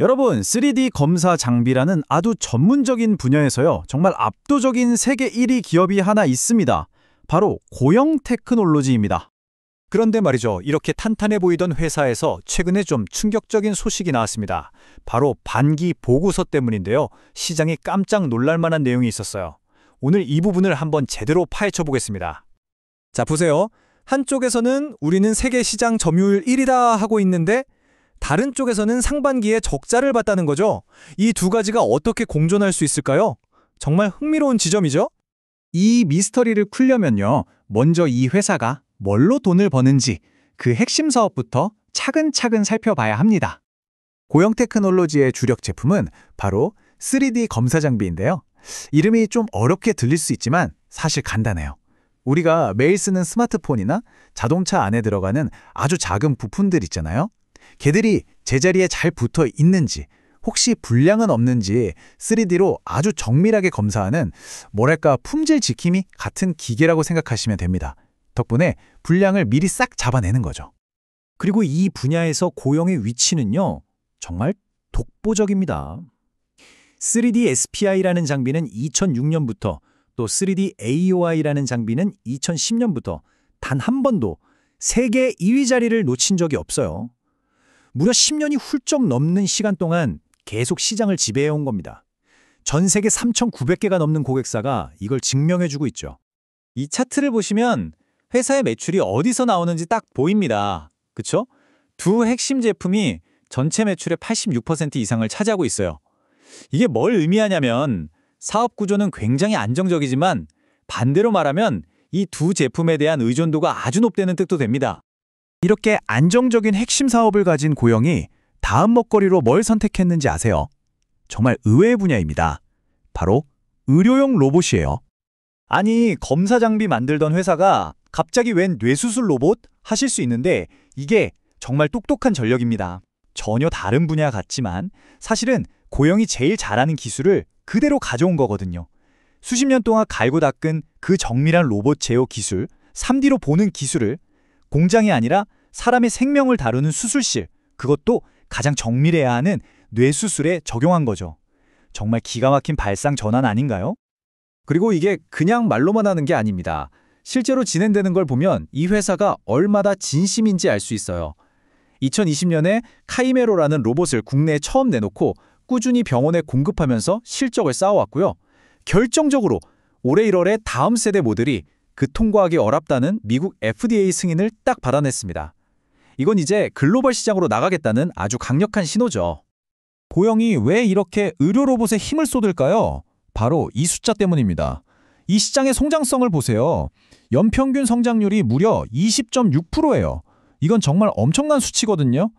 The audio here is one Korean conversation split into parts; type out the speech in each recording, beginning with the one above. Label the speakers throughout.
Speaker 1: 여러분, 3D 검사 장비라는 아주 전문적인 분야에서요, 정말 압도적인 세계 1위 기업이 하나 있습니다. 바로 고영 테크놀로지입니다.
Speaker 2: 그런데 말이죠. 이렇게 탄탄해 보이던 회사에서 최근에 좀 충격적인 소식이 나왔습니다. 바로 반기 보고서 때문인데요. 시장이 깜짝 놀랄 만한 내용이 있었어요. 오늘 이 부분을 한번 제대로 파헤쳐 보겠습니다. 자, 보세요. 한쪽에서는 우리는 세계 시장 점유율 1위다 하고 있는데 다른 쪽에서는 상반기에 적자를 봤다는 거죠. 이 두 가지가 어떻게 공존할 수 있을까요? 정말 흥미로운 지점이죠?
Speaker 1: 이 미스터리를 풀려면요, 먼저 이 회사가 뭘로 돈을 버는지 그 핵심 사업부터 차근차근 살펴봐야 합니다. 고영 테크놀로지의 주력 제품은 바로 3D 검사 장비인데요. 이름이 좀 어렵게 들릴 수 있지만 사실 간단해요. 우리가 매일 쓰는 스마트폰이나 자동차 안에 들어가는 아주 작은 부품들 있잖아요. 걔들이 제자리에 잘 붙어 있는지, 혹시 불량은 없는지 3D로 아주 정밀하게 검사하는 뭐랄까 품질 지킴이 같은 기계라고 생각하시면 됩니다. 덕분에 불량을 미리 싹 잡아내는 거죠.
Speaker 2: 그리고 이 분야에서 고영의 위치는요, 정말 독보적입니다. 3D SPI라는 장비는 2006년부터 또 3D AOI라는 장비는 2010년부터 단 한 번도 세계 2위 자리를 놓친 적이 없어요. 무려 10년이 훌쩍 넘는 시간 동안 계속 시장을 지배해온 겁니다. 전 세계 3,900개가 넘는 고객사가 이걸 증명해주고 있죠. 이 차트를 보시면 회사의 매출이 어디서 나오는지 딱 보입니다. 그쵸? 두 핵심 제품이 전체 매출의 86% 이상을 차지하고 있어요. 이게 뭘 의미하냐면 사업 구조는 굉장히 안정적이지만 반대로 말하면 이 두 제품에 대한 의존도가 아주 높다는 뜻도 됩니다.
Speaker 1: 이렇게 안정적인 핵심 사업을 가진 고영이 다음 먹거리로 뭘 선택했는지 아세요? 정말 의외의 분야입니다. 바로 의료용 로봇이에요.
Speaker 2: 아니, 검사 장비 만들던 회사가 갑자기 웬 뇌수술 로봇 하실 수 있는데 이게 정말 똑똑한 전략입니다. 전혀 다른 분야 같지만 사실은 고영이 제일 잘하는 기술을 그대로 가져온 거거든요. 수십 년 동안 갈고 닦은 그 정밀한 로봇 제어 기술, 3D로 보는 기술을 공장이 아니라 사람의 생명을 다루는 수술실, 그것도 가장 정밀해야 하는 뇌수술에 적용한 거죠. 정말 기가 막힌 발상 전환 아닌가요?
Speaker 1: 그리고 이게 그냥 말로만 하는 게 아닙니다. 실제로 진행되는 걸 보면 이 회사가 얼마나 진심인지 알 수 있어요. 2020년에 카이메로라는 로봇을 국내에 처음 내놓고 꾸준히 병원에 공급하면서 실적을 쌓아왔고요. 결정적으로 올해 1월에 다음 세대 모델이 그 통과하기 어렵다는 미국 FDA 승인을 딱 받아냈습니다. 이건 이제 글로벌 시장으로 나가겠다는 아주 강력한 신호죠.
Speaker 2: 고영이 왜 이렇게 의료 로봇에 힘을 쏟을까요? 바로 이 숫자 때문입니다. 이 시장의 성장성을 보세요. 연평균 성장률이 무려 20.6%예요. 이건 정말 엄청난 수치거든요.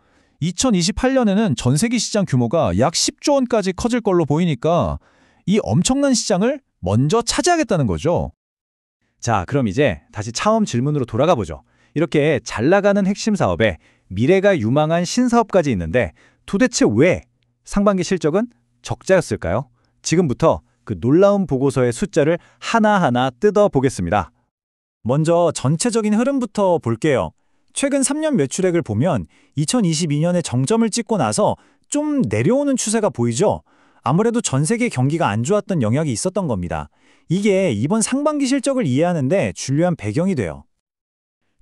Speaker 2: 2028년에는 전 세계 시장 규모가 약 10조 원까지 커질 걸로 보이니까 이 엄청난 시장을 먼저 차지하겠다는 거죠.
Speaker 1: 자, 그럼 이제 다시 처음 질문으로 돌아가 보죠. 이렇게 잘 나가는 핵심 사업에 미래가 유망한 신사업까지 있는데 도대체 왜 상반기 실적은 적자였을까요? 지금부터 그 놀라운 보고서의 숫자를 하나하나 뜯어보겠습니다.
Speaker 2: 먼저 전체적인 흐름부터 볼게요. 최근 3년 매출액을 보면 2022년에 정점을 찍고 나서 좀 내려오는 추세가 보이죠? 아무래도 전 세계 경기가 안 좋았던 영향이 있었던 겁니다. 이게 이번 상반기 실적을 이해하는데 중요한 배경이 돼요.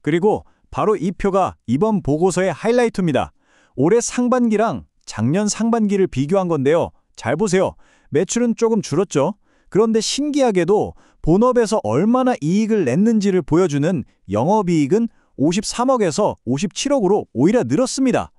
Speaker 2: 그리고 바로 이 표가 이번 보고서의 하이라이트입니다. 올해 상반기랑 작년 상반기를 비교한 건데요. 잘 보세요. 매출은 조금 줄었죠. 그런데 신기하게도 본업에서 얼마나 이익을 냈는지를 보여주는 영업이익은 53억에서 57억으로 오히려 늘었습니다.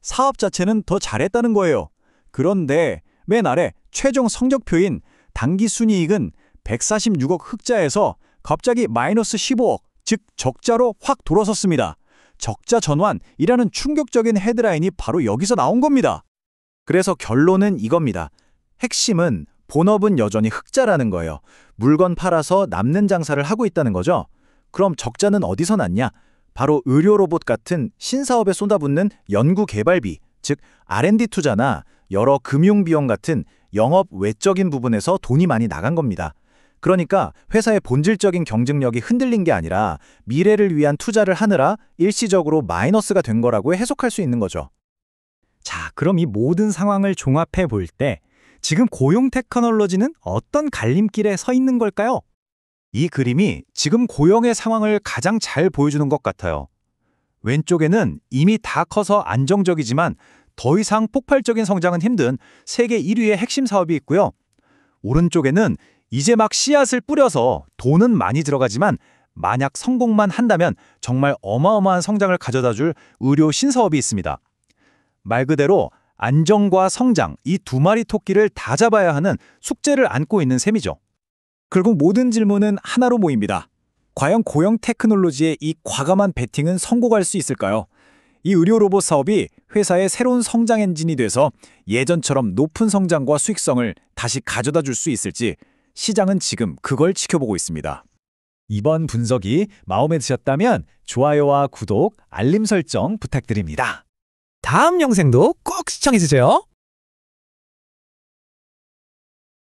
Speaker 2: 사업 자체는 더 잘했다는 거예요. 그런데 맨 아래 최종 성적표인 당기순이익은 146억 흑자에서 갑자기 마이너스 15억, 즉 적자로 확 돌아섰습니다. 적자 전환이라는 충격적인 헤드라인이 바로 여기서 나온 겁니다.
Speaker 1: 그래서 결론은 이겁니다. 핵심은 본업은 여전히 흑자라는 거예요. 물건 팔아서 남는 장사를 하고 있다는 거죠. 그럼 적자는 어디서 났냐? 바로 의료 로봇 같은 신사업에 쏟아붓는 연구 개발비, 즉 R&D 투자나 여러 금융 비용 같은 영업 외적인 부분에서 돈이 많이 나간 겁니다. 그러니까 회사의 본질적인 경쟁력이 흔들린 게 아니라 미래를 위한 투자를 하느라 일시적으로 마이너스가 된 거라고 해석할 수 있는 거죠.
Speaker 2: 자, 그럼 이 모든 상황을 종합해 볼 때 지금 고용 테크놀로지는 어떤 갈림길에 서 있는 걸까요?
Speaker 1: 이 그림이 지금 고용의 상황을 가장 잘 보여주는 것 같아요. 왼쪽에는 이미 다 커서 안정적이지만 더 이상 폭발적인 성장은 힘든 세계 1위의 핵심 사업이 있고요. 오른쪽에는 이제 막 씨앗을 뿌려서 돈은 많이 들어가지만 만약 성공만 한다면 정말 어마어마한 성장을 가져다줄 의료 신사업이 있습니다. 말 그대로 안정과 성장, 이 두 마리 토끼를 다 잡아야 하는 숙제를 안고 있는 셈이죠.
Speaker 2: 결국 모든 질문은 하나로 모입니다. 과연 고용 테크놀로지의 이 과감한 베팅은 성공할 수 있을까요? 이 의료 로봇 사업이 회사의 새로운 성장 엔진이 돼서 예전처럼 높은 성장과 수익성을 다시 가져다 줄 수 있을지 시장은 지금 그걸 지켜보고 있습니다. 이번 분석이 마음에 드셨다면 좋아요와 구독, 알림 설정 부탁드립니다.
Speaker 3: 다음 영상도 꼭 시청해주세요.